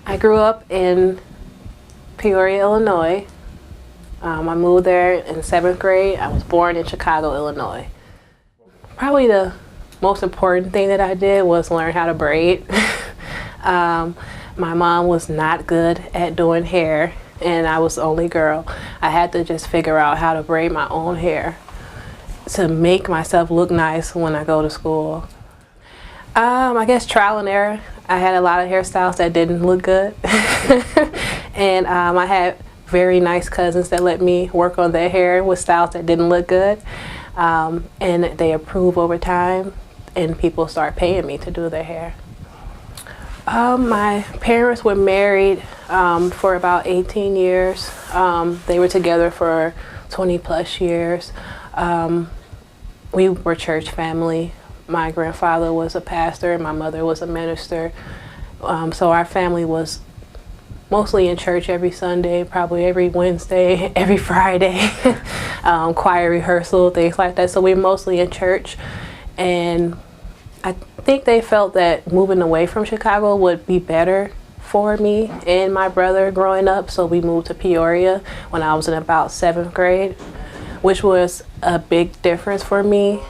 I grew up in Peoria, Illinois. I moved there in 7th grade. I was born in Chicago, Illinois. Probably the most important thing that I did was learn how to braid. My mom was not good at doing hair, and I was the only girl. I had to just figure out how to braid my own hair to make myself look nice when I go to school. I guess trial and error. I had a lot of hairstyles that didn't look good. And I had very nice cousins that let me work on their hair with styles that didn't look good. And they improve over time, and people start paying me to do their hair. My parents were married for about 18 years. They were together for 20 plus years. We were church family. My grandfather was a pastor, my mother was a minister. So our family was mostly in church every Sunday, probably every Wednesday, every Friday, choir rehearsal, things like that. So we're mostly in church. And I think they felt that moving away from Chicago would be better for me and my brother growing up. So we moved to Peoria when I was in about 7th grade, which was a big difference for me.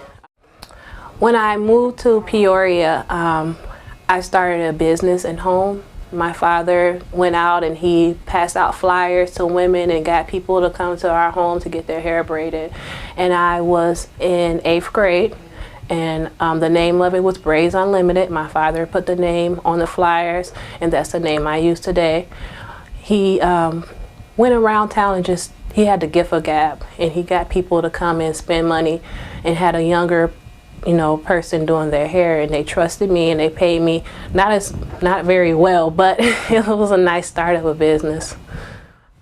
When I moved to Peoria, I started a business at home. My father went out and he passed out flyers to women and got people to come to our home to get their hair braided. And I was in 8th grade, and the name of it was Braids Unlimited. My father put the name on the flyers, and that's the name I use today. He went around town and he had the gift of gab, and he got people to come and spend money, and had a younger person doing their hair, and they trusted me and they paid me not very well, but it was a nice start of a business.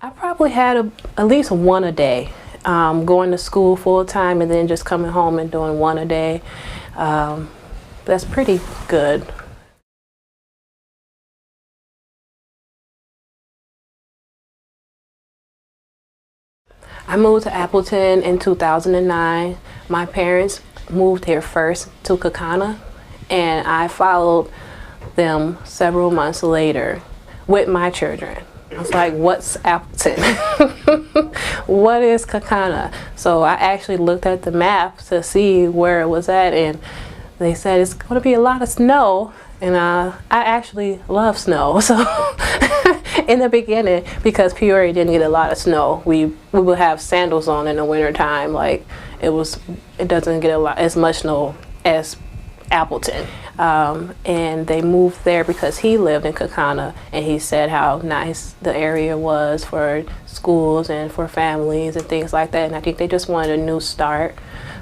I probably had at least one a day, going to school full time and then just coming home and doing one a day. That's pretty good. I moved to Appleton in 2009. My parents moved here first to Kaukauna, and I followed them several months later with my children. I was like, what's Appleton? What is Kaukauna? So I actually looked at the map to see where it was at, and they said it's going to be a lot of snow, and I actually love snow. So in the beginning, because Peoria didn't get a lot of snow, we would have sandals on in the wintertime. Like it doesn't get as much snow as Appleton. And they moved there because he lived in Kaukauna, and he said how nice the area was for schools and for families and things like that. And I think they just wanted a new start,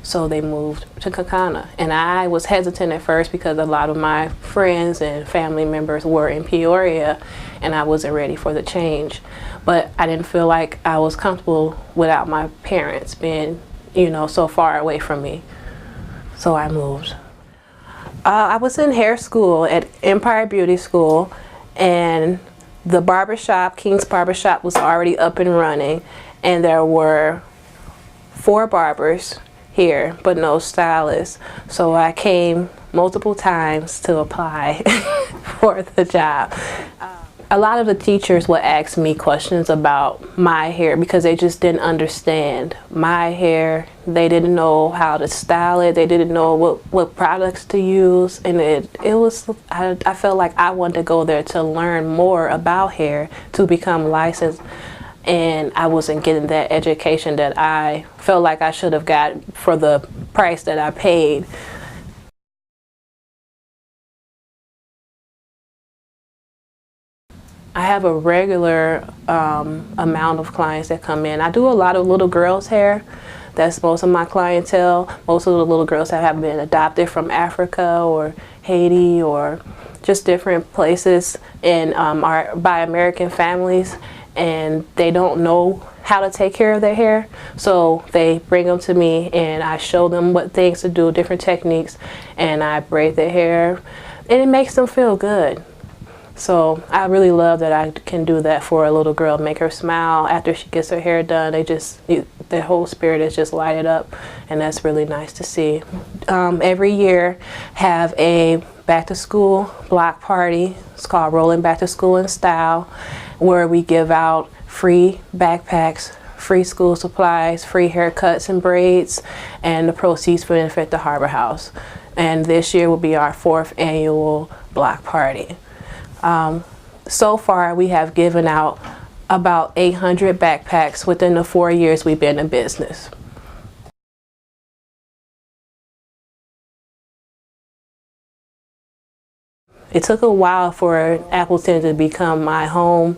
so they moved to Kaukauna. And I was hesitant at first because a lot of my friends and family members were in Peoria, and I wasn't ready for the change. But I didn't feel like I was comfortable without my parents being, so far away from me. So I moved. I was in hair school at Empire Beauty School, and the barbershop, King's Barbershop, was already up and running, and there were 4 barbers here, but no stylists. So I came multiple times to apply for the job. A lot of the teachers would ask me questions about my hair because they just didn't understand my hair. They didn't know how to style it. They didn't know what products to use. And I felt like I wanted to go there to learn more about hair, to become licensed. And I wasn't getting that education that I felt like I should have got for the price that I paid. I have a regular amount of clients that come in. I do a lot of little girls' hair. That's most of my clientele. Most of the little girls that have been adopted from Africa or Haiti or just different places, and are by American families, and they don't know how to take care of their hair. So they bring them to me, and I show them what things to do, different techniques, and I braid their hair, and it makes them feel good. So I really love that I can do that for a little girl, make her smile after she gets her hair done. Their whole spirit is just lighted up, and that's really nice to see. Every year have a back to school block party. It's called Rolling Back to School in Style, where we give out free backpacks, free school supplies, free haircuts and braids, and the proceeds benefit the Harbor House. And this year will be our 4th annual block party. So far, we have given out about 800 backpacks within the 4 years we've been in business. It took a while for Appleton to become my home.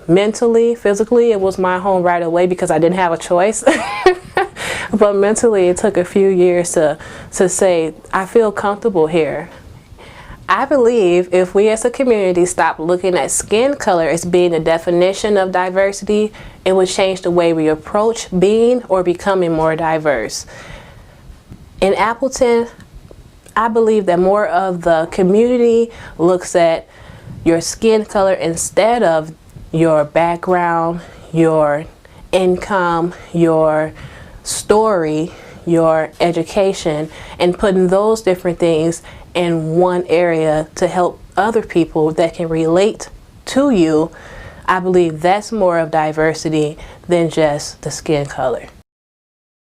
Mentally, physically, it was my home right away because I didn't have a choice. But mentally, it took a few years to say, I feel comfortable here. I believe if we as a community stop looking at skin color as being the definition of diversity, it would change the way we approach being or becoming more diverse. In Appleton, I believe that more of the community looks at your skin color instead of your background, your income, your story, your education, and putting those different things in one area to help other people that can relate to you. I believe that's more of diversity than just the skin color.